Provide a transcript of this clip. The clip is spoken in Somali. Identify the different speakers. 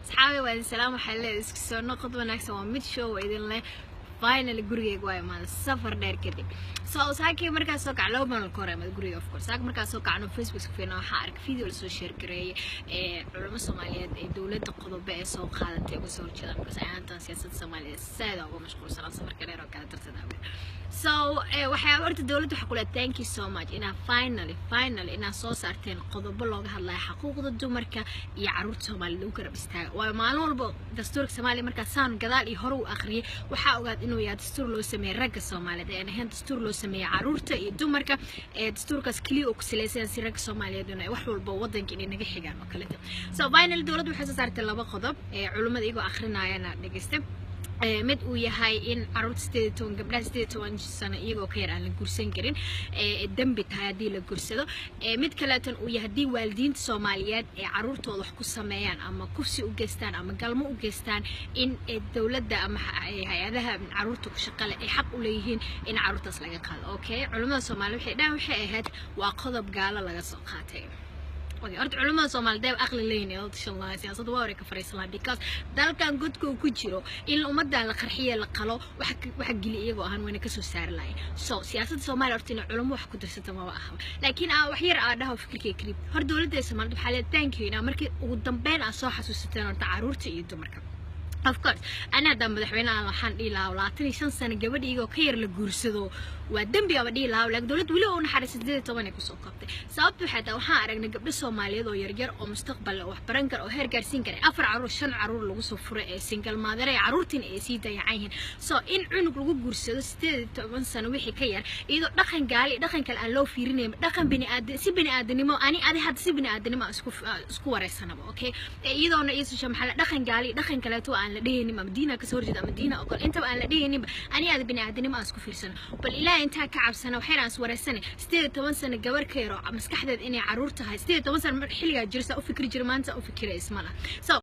Speaker 1: صحابي والسلام وحلا اسكسو نقد وناكسو ومد شو وإذن له finally gurigeyga waa imaada safar dheer kadib saakii markaas soo kacay loo baan koreemad guriga of course saakii markaas soo kacno Facebook fiina waxa arag video la soo share gareeyay culamo Soomaaliyeed ee dawladda qodobo ee soo qaadatay uga soo horjeedaan markaas ay ahaantan siyaasadda Soomaaliyeed saada uga mashquulsan safarka dheer oo kala tartada so waxay horta dawladdu waxa kula thank you so much ina finally ina soo saarteen qodobo looga hadlayo xuquuqda dumarka iyo carruurta Soomaaliyeed oo garab istaaga waa maalin walba dastuurka Soomaaliya markaas saan gadaal iyo hore u akhriyay waxa ogaad inuu yahay dastuur loo sameeyay ragga Soomaaliyeed ee ahayn dastuur loo sameeyay carruurta iyo dumarka ee dastuurkaas kaliya oo ku saleysan si ragga Soomaaliyeed inay wax walba wadanka inay naga xigaan oo kale so finally dawladdu waxay soo saartay laba qodob ee culimada iyagu akhrinayana dhageystay mid uu yahay in carruurta 18 gabdhaha 18 sano iyagoo ka yar aan la guursan karin dambi tahay hadii la guursado mid kale tan uu yahay hadii waalidiinta Soomaaliyeed ee carruurtooda wax ku sameeyaan ama kufsi u geystaan ama galmo u geystaan in dawladda ama hay'adaha carruurta ku shaqale ay xaq u leeyihiin in carruurtaas laga qaado okay culimada Soomaaliyeed waxay ahayd waa qodob gaalo laga soo qaatay أرد علماء الصومال ده أقل لين يا الله سياسة وارك فريس الله because ده كان قد كوجرو إن الأمة على القرحية القلو وحق اللي يجوا هن وين كسر سعر لاين سياسة الصومال أرتنا علماء وحق درست ما وأهم لكن وحير عادها فكر كريب هرد ولد الصومال بحالة تانك هنا مركز قدام أصح سوستنا تعرورت يدو مركب of course أنا دم مدحونا waxaan dhii lahaa 25 sano gabadhiiga ka yar la guursado waa dambi aba dhii lahaa laakiin dawladdu wali oo naxariis 18 ay ku soo qabtay sababtu waxay waxaan aragnay gabdho Soomaaliyeed oo yar yar oo mustaqbal wax baran kara oo heer gaarsiin kara 4 carruur 5 carruur lagu soo furay ee single mother ay carruurtiin ay sii dayacayeen so in cunug lagu guursado 18 sano wixii ka yar iyadoo dhaqan gaali dhaqan kale aan loo fiirinaynin dhaqan bini'aadanimo ani had si bini'aadanimo isku wareysanaba okay iyadoona isu maxaa dhaqan gaali dhaqan kale aan la dhehaynin Madiina ka soo horjeeda Madiina oo kale inta aan la dhehaynin ani aad bini'aadanimo aan isku fiirsan bal ilaahay inta ka cabsana waxaan aan wareysanay 18 sano gabar ka yar oo maskaxdeed inay carruur tahay 18 sano xilliga jirsa u fikri jirmaanta u fikiraysa malaha so